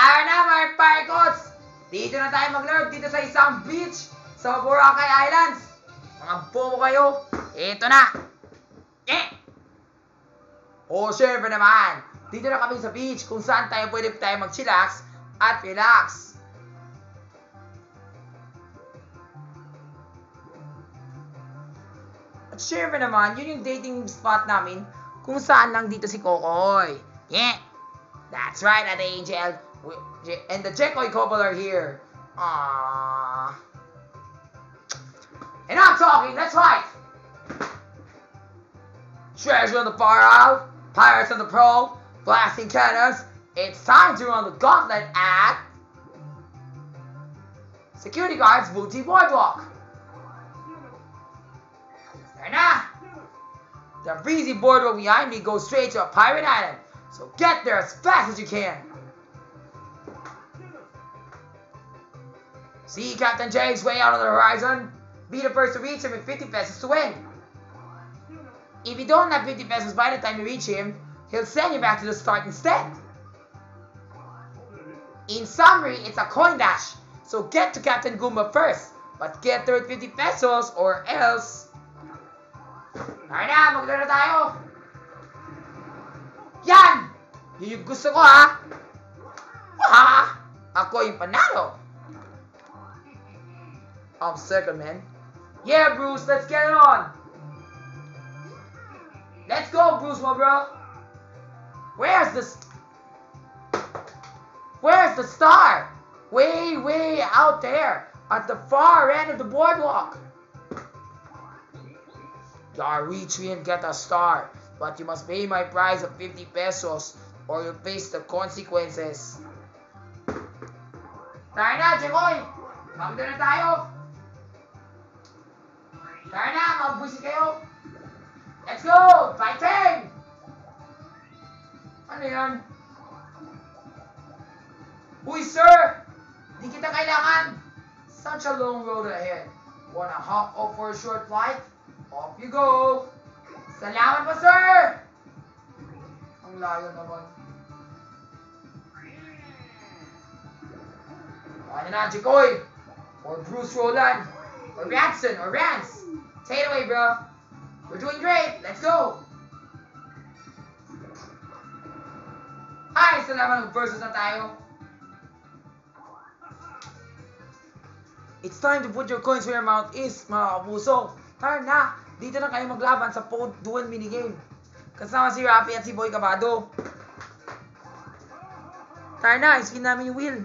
Tara na mga Parikots! Dito na tayo maglaro dito sa isang beach sa Boracay Islands. Mga bobo kayo. Ito na. O syempre naman, dito na kami sa beach kung saan pwede tayo mag-chillax at relax. At syempre naman, yun yung dating spot namin kung saan lang dito si Kokoy. That's right, Ate Angel. And the Jekoy couple are here. Aww. Enough talking, let's fight! Treasure on the far out, pirates on the prowl, blasting cannons. It's time to run the gauntlet at Security Guards Booty Boardwalk. There na! The breezy boardwalk behind me goes straight to a pirate island, so get there as fast as you can. See Captain James way out on the horizon? Be the first to reach him with 50 pesos to win. If you don't have 50 pesos by the time you reach him, he'll send you back to the start instead. In summary, it's a coin dash, so get to Captain Goomba first, but get there with 50 pesos or else... Tara na, maglaro tayo! Yan! Yun yung gusto ko ha! Ako yung panalo! I'm second, man. Yeah, Bruce, let's get it on! Let's go, Bruce, my bro! Where's the star? Way out there, at the far end of the boardwalk. Gotta reach me and get a star, but you must pay my price of 50 pesos or you'll face the consequences. Tara na, Jekoy! Magda na tayo! Tara na, magbusi kayo! Let's go! Fighting! Ano yan? Uy, sir! Di kita kailangan! Such a long road ahead. Wanna hop off for a short flight? Off you go! Salamat po, sir! Ang layo naman. Ano na, Jekoy? Or Bruce Roland? Or Ranson? Or Rance? Take it away, bro. We're doing great. Let's go. Hi, salamat versus na tayo. It's time to put your coins where your mouth is, mga kapuso. Tara na, dito na kayo maglaban sa Pod Duel minigame. Kasama si Rafi at si Boy Cabado. Tara na, iskin namin yung wheel.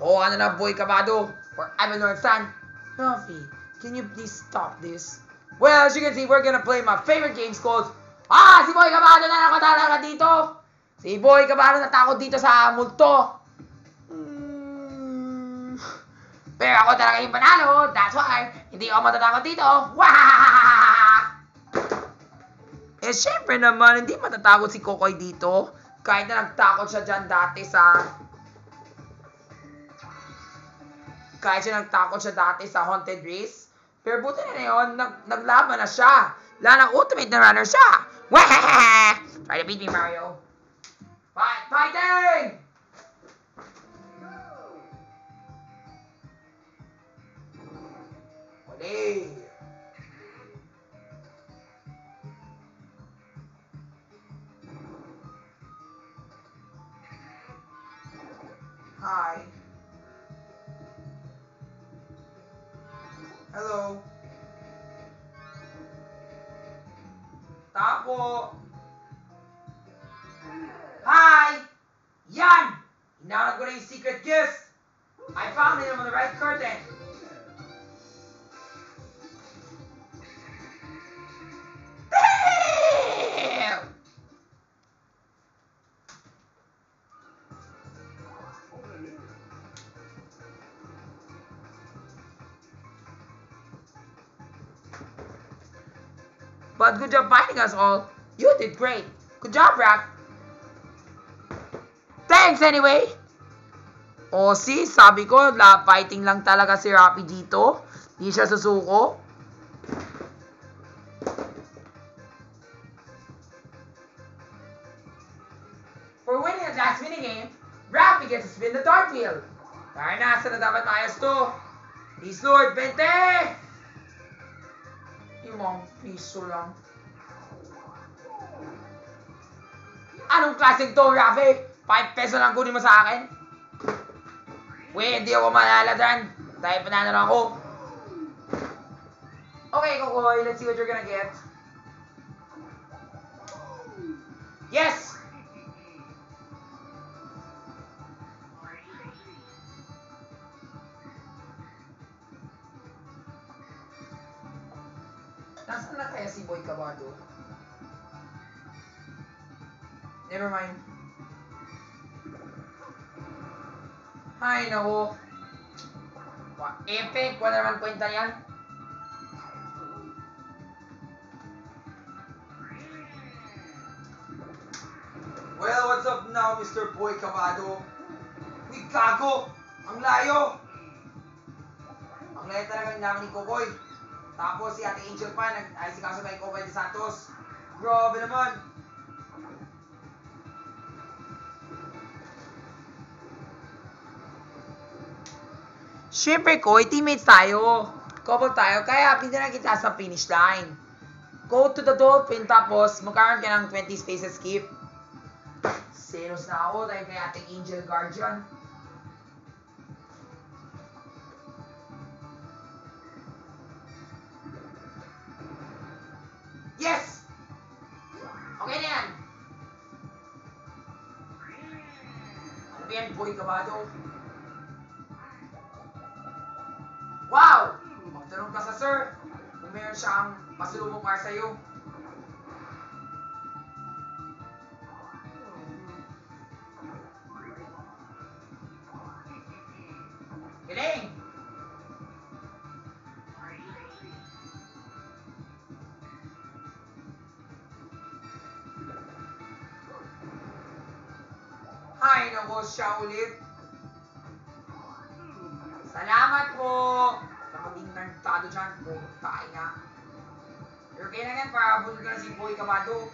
Ano na, Boy Cabado? Or Ivan Lorenzan. Rafi, can you please stop this? Well, as you can see, we're gonna play my favorite games called... Si Boy Cabado na nakatalaga dito! Si Boy Cabado natakot dito sa multo! Pero ako talaga yung panalo, that's why hindi ako matatakot dito. Syempre naman, hindi matatakot si Kokoy dito. Kahit na nagtakot siya dyan dati sa... Haunted Race. Pero buti na yun, naglaban na siya. Lalo ultimate na runner siya. Try to beat me, Mario. Fighting! Hey. Hi. Hello. Tapo. Hi. Yan. Hinanap ko na yung secret gifts. I found it on the right curtain. But good job finding us all. You did great. Good job, Rap. Thanks anyway. See, sabi ko, fighting lang talaga si Rappy dito. Di siya susuko. For winning the last minigame, Rafi gets to spin the dart wheel. Naranasan na dapat maayos to. Please Lord, 20! Limang piso lang. Anong klaseng to, Rafi? 5 peso lang kunin mo sa akin? Hindi ako malala dyan. Dahil panalo na ako. Okay, Kokoy, let's see what you're gonna get. Yes! Nasaan na kaya si Boy Cabado? Never mind. Ay, naku. Epic. Wala naman kwenta yan. Well, what's up now, Mr. Boy Cabado? Uy, gago! Ang layo! Ang layo talaga yung namin ni Kokoy. Tapos si Ate Angel pa, nag-aisikaso kay Kokoy de Santos. Grabe naman! Siyempre, Koy, teammates tayo. Couple tayo, kaya hindi na kita sa finish line. Go to the dolphin, tapos magkaroon ka ng 20 spaces skip. Selos na ako dahil kay ating Angel Guardian. Yes! Okay na yan. Ano ba yan, Boy Cabado? Wow! Magtanong ka sa sir kung meron siyang pasulubong para sa'yo. Galing! Ay, naku, siya ulit. Salamat po sa maging nagtado dyan. Tayo nga. Pero kaya na yan, para abulin ka na si Boy Cabado.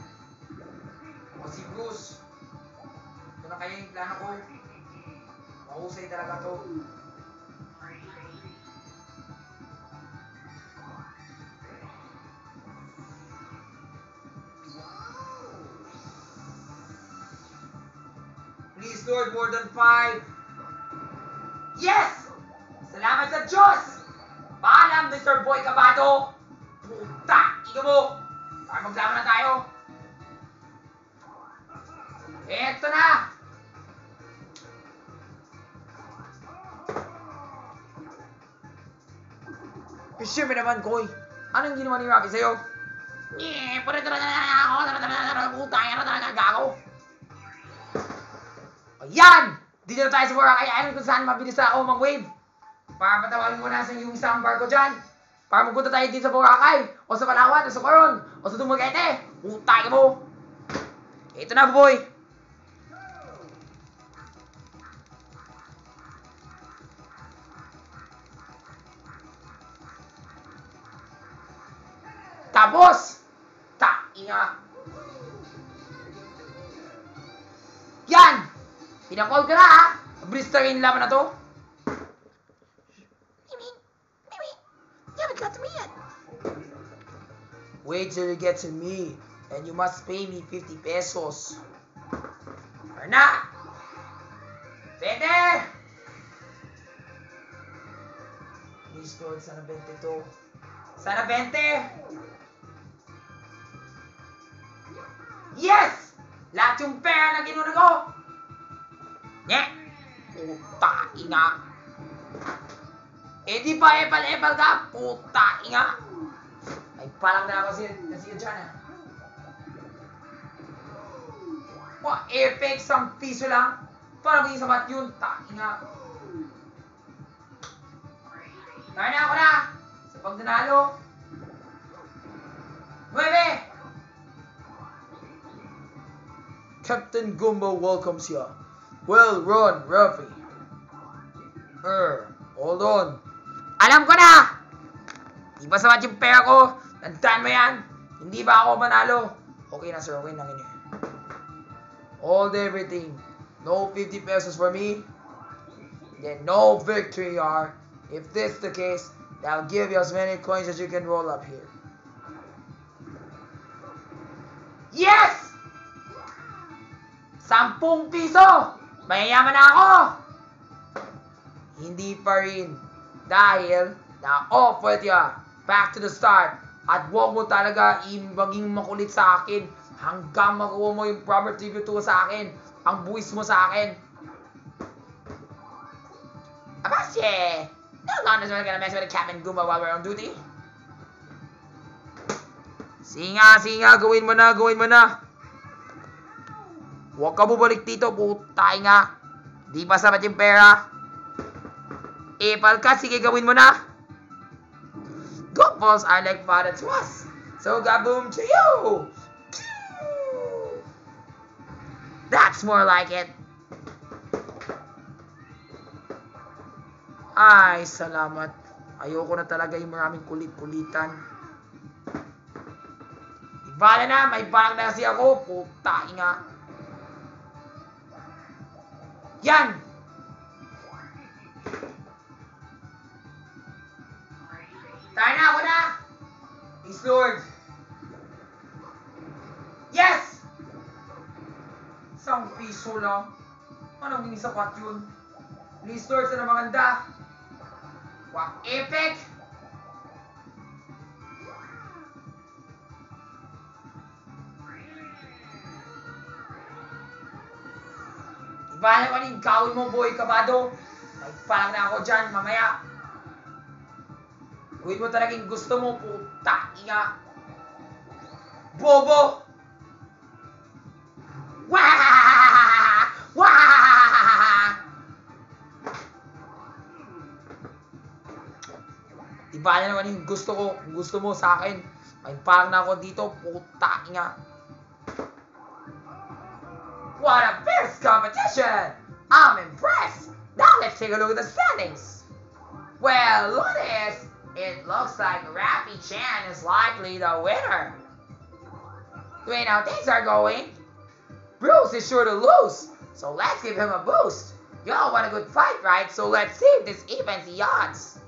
O si Bruce. Ito na kaya yung plano ko. Mahusay talaga to. Please Lord, more than 5. Yes! Salamat sa Diyos! Paalam, Mr. Boy Cabado! Puta! Ika mo! Para maglaban na tayo! Eto na! Siyempre naman, Koy. Anong ginawa ni Rafi sa'yo? Puta! Yan na talaga gago! Ayan! Dito na tayo sa Boracay Island kung saan mabilis na ako mag-wave. Para patawagin mo na sa yung isang barko dyan. Para magpunta tayo dito sa Boracay, o sa Palawan, o sa Coron, o sa Dumaguete. Utay mo! Ito na, boy! Tapos! Inga! Yan! Pinakol ka na, ha? Blisterin laban na to. You haven't got to me yet. Wait till you get to me, and you must pay me 50 pesos. Or na! Pwede! Please Lord, sana 20 to. Sana 20! Yes! Lahat yung pera na ginuna ko! Nye! Puta inga! Eh di ba epal-epal ka? Puta inga! Ay palang na ako siya dyan ah. Wah, epic, 1 piso lang. Parang maging sabat yun. Ta inga. Kaya na ako na! Sa pagdanalo. 9! Captain Gumbo welcomes you. Well run, Rafi. Hold on. Alam ko na! Di ba sabat yung pera ko? Tandaan mo yan? Hindi ba ako manalo? Okay na sir, okay na yun. Hold everything. No 50 pesos for me. Then no victory are. If this is the case, I'll give you as many coins as you can roll up here. Yes! 10 piso! Mayayaman na ako! Hindi pa rin. Dahil na-offer ya. Back to the start. At huwag mo talaga maging makulit sa akin hanggang makuha mo yung proper tribute sa akin. Ang buwis mo sa akin. Abasye! No longer gonna mess with the Captain Goomba while we're on duty. Sige nga, gawin mo na. Huwag ka bubalik dito, putay nga. Di pa sapat yung pera. Epal ka, sige gawin mo na. Golf balls are like father to us. So gaboom to you. That's more like it. Ay, salamat. Ayoko na talaga yung maraming kulit-kulitan. Ibala na, may balang na kasi ako. Putay nga. Yan! Tayo na, ako na! Peace Lord! Yes! 1 piso lang. Anong hindi sapat yun? Please Lord, sana maganda. Wow, epic! Iba naman yung gawin mo, boy, kabado. Nagpalang na ako dyan, mamaya. Gawin mo talagang gusto mo, puta, inga. Bobo! Wah! Wah! Iba na naman yung gusto ko, gusto mo sa akin. Nagpalang na ako dito, puta, inga. What a fierce competition! I'm impressed! Now let's take a look at the standings. Well, look at this. It looks like Rappy Chan is likely the winner. The way how things are going, Bruce is sure to lose, so let's give him a boost. Y'all want a good fight, right? So let's see if this evens the odds.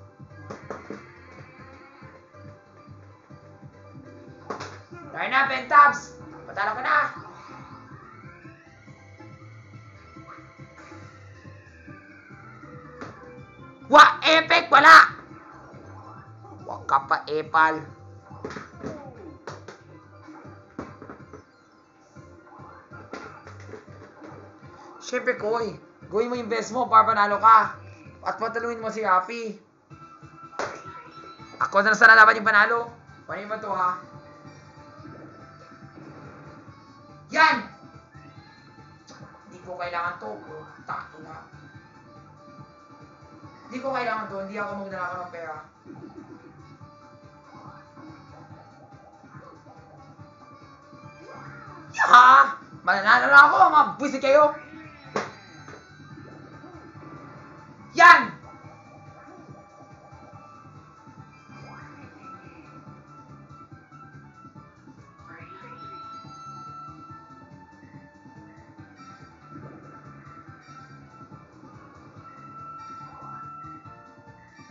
Tara na, Pentabs! Patalo ka na! Wah! Epic! Wala! Wag ka pa, Epal. Siyempre, Koy. Gawin mo yung best mo para panalo ka. At pataluin mo si Rafi. Ako na sana dapat yung panalo. Paano mo to, ha? Yan! Hindi ko kailangan to. Tato na. Hindi ko kailangan to. Hindi ako magdala ko ng pera. Yaha! Mananalo na ako. Mga buwisit kayo. Yan!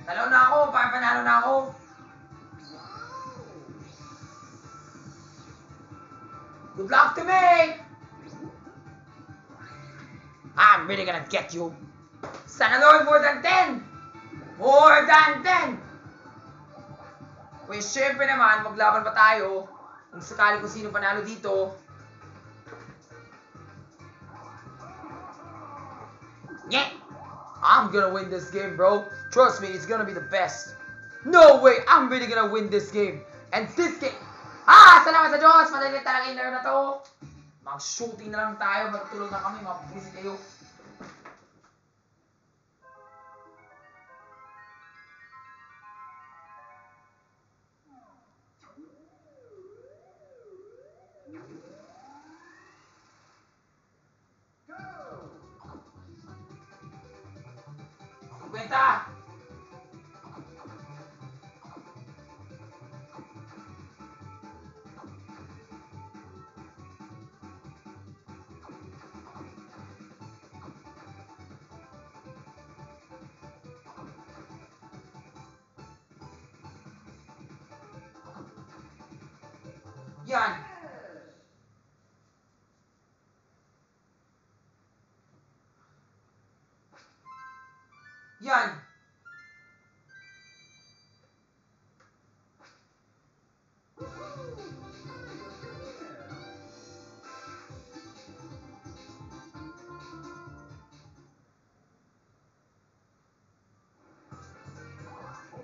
Talo na ako, panalo na ako. Good luck to me! I'm really gonna get you. Sana Lord, more than 10! More than 10! Well, syempre naman, maglaban pa tayo. Kung sakali kung sino panalo dito. Yeah! I'm gonna win this game, bro. Trust me, it's gonna be the best. No way! I'm really gonna win this game. And this game... Salamat sa Diyos! Madali talaga yung laro na to. Mag-shooting na lang tayo. Magtulog na kami. Mag-visit kayo. Kwenta! Yan. Yan.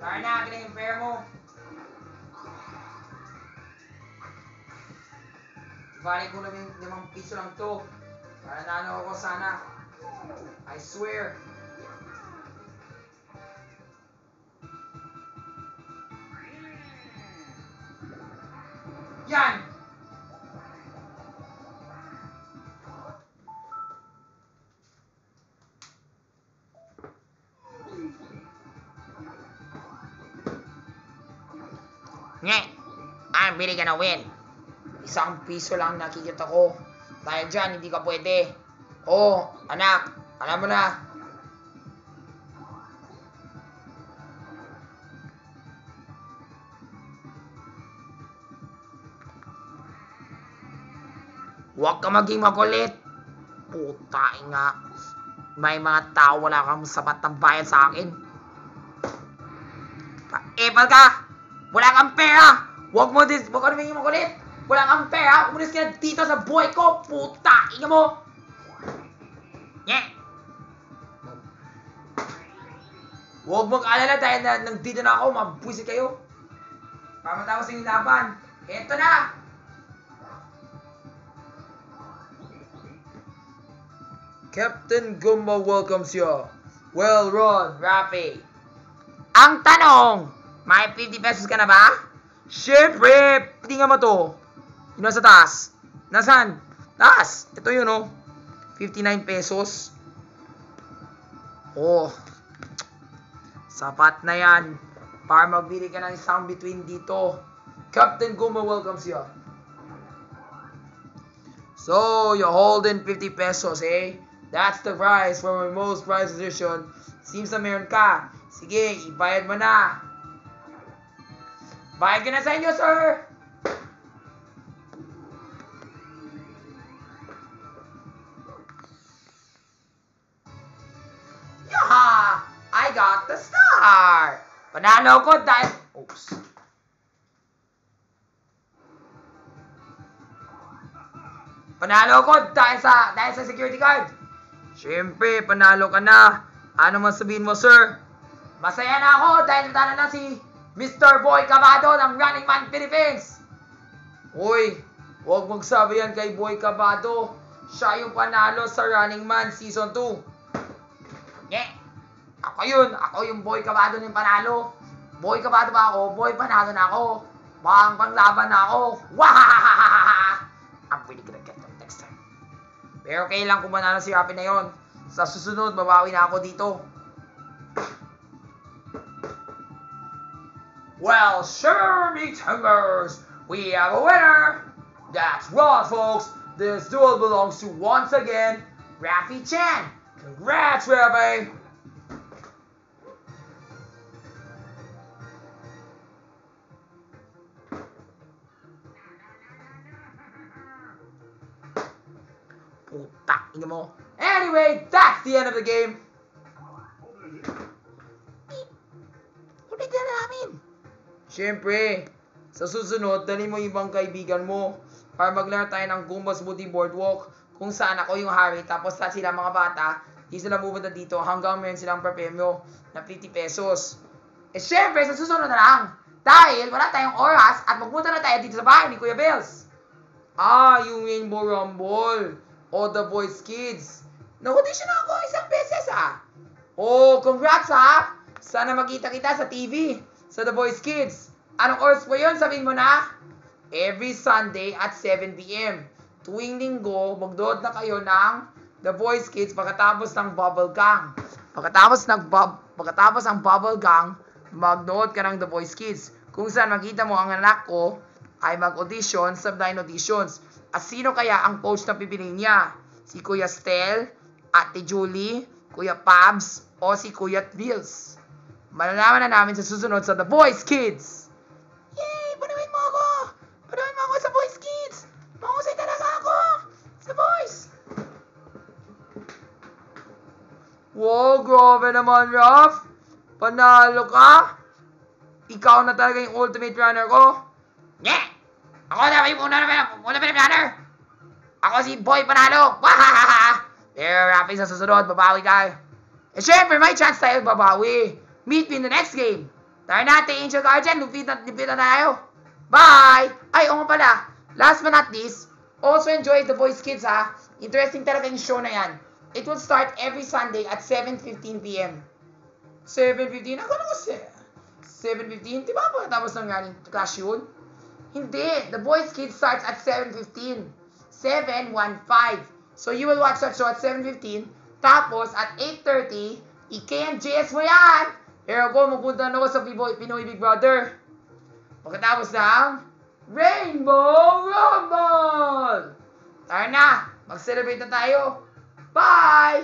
Kaya na, akin yung pair mo. Balik ko lang yung 5 piso lang to. Para nano ako sana. I swear. Yan! Nye! I'm really gonna win. 1 piso lang nakikita ko. Dahil dyan, hindi ka pwede. Oh, anak, alam mo na. Huwag ka maging makulit. Puta nga. May mga tao wala kang sapat ng bayad sa akin. Epal ka! Wala kang pera! Huwag ka maging makulit! Wala kang pera! Umalis ka na dito sa buhay ko! Puta! Inga mo! Yeah! Huwag mong alala dahil nandito na ako. Mabuisit kayo. Pamatapos yung laban. Eto na! Captain Gumba welcomes you. Well run, Rafi. Ang tanong, may 50 pesos ka na ba? Siyempre, tingnan mo to. Yun sa taas. Nasaan? Taas. Ito yun, oh. 59 pesos. Oh. Sapat na yan. Para magbili ka ng isang between dito. Captain Gumba welcomes you. So, you're holding 50 pesos, eh? That's the price for my most prized edition. Seems na meron ka. Sige, ibayad mo na. Bayad ka na sa inyo, sir! Yaha! I got the star! Panalo ko dahil... Oops. Panalo ko dahil sa security guard. Siyempre, panalo ka na. Ano man sabihin mo, sir? Masaya na ako dahil natalo na si Mr. Boy Cabado ng Running Man Philippines. Uy, huwag magsabi yan kay Boy Cabado. Siya yung panalo sa Running Man Season 2. Yeah. Ako yun. Ako yung Boy Cabado ng panalo. Boy Cabado ba ako? Boy, panalo na ako. Panglaban na ako. Wahahahaha! I'm really gonna get them next time. Pero okay lang kung manalo si Rafi na yon. Sa susunod, babawi na ako dito. Well, sure, me tingers, we have a winner. That's right, folks. This duel belongs to, once again, Rafi Chan. Congrats, Rafi. Puta, ina mo. Anyway, that's the end of the game. Ulit na namin. Siyempre, sa susunod, dali mo ibang kaibigan mo para maglaro tayo ng Gumba Smoothie Boardwalk kung saan ako yung hari tapos sa sila mga bata, di sila pupunta dito hanggang meron silang premyo na 50 pesos. Eh siyempre, sa susunod na lang dahil wala tayong oras at magpunta na tayo dito sa bahay ni Kuya Bells. Yung Rainbow Rumble o The Voice Kids. Nag-audition ako isang beses Oh, congrats Sana makita kita sa TV, sa The Voice Kids. Anong oras po yun? Sabihin mo na. Every Sunday at 7 p.m. Tuwing linggo, magdood na kayo ng The Voice Kids pagkatapos ng Bubble Gang. Pagkatapos ng Bubble Gang, magdood ka ng The Voice Kids. Kung saan makita mo ang anak ko ay mag-audition sa blind auditions. At sino kaya ang coach na pipiliin niya? Si Kuya Stel, Ate Julie, Kuya Pabs, o si Kuya Bills? Malalaman na namin sa susunod sa The Voice Kids! Yay! Panuhin mo ako! Panuhin mo ako sa Voice Kids! Wow, grabe naman, Raf. Panalo ka. Ikaw na talaga yung ultimate runner ko. Yeah! Ako na yung ultimate runner. Ako si Boy Panalo. Wahahaha! Pero Rafi, sa susunod, babawi ka. Eh, syempre, may chance tayo babawi. Meet me in the next game. Tara natin, Angel Guardian. Lupit na tayo. Bye! Ay, oo nga pala. Last but not least, also enjoy The Voice Kids, ha? Interesting talaga yung show na yan. It will start every Sunday at 7:15 p.m. 7:15? Ako na kasi. 7:15? Diba pagkatapos ng galing class yun? Hindi. The Voice Kids starts at 7:15. 7:15. So you will watch that show at 7:15. Tapos at 8:30, i-KMJS mo yan! Pero ako, magpunta na ako sa Pinoy Big Brother. Pagkatapos ng Rainbow Rumble! Tara na! Mag-celebrate na tayo! Bye!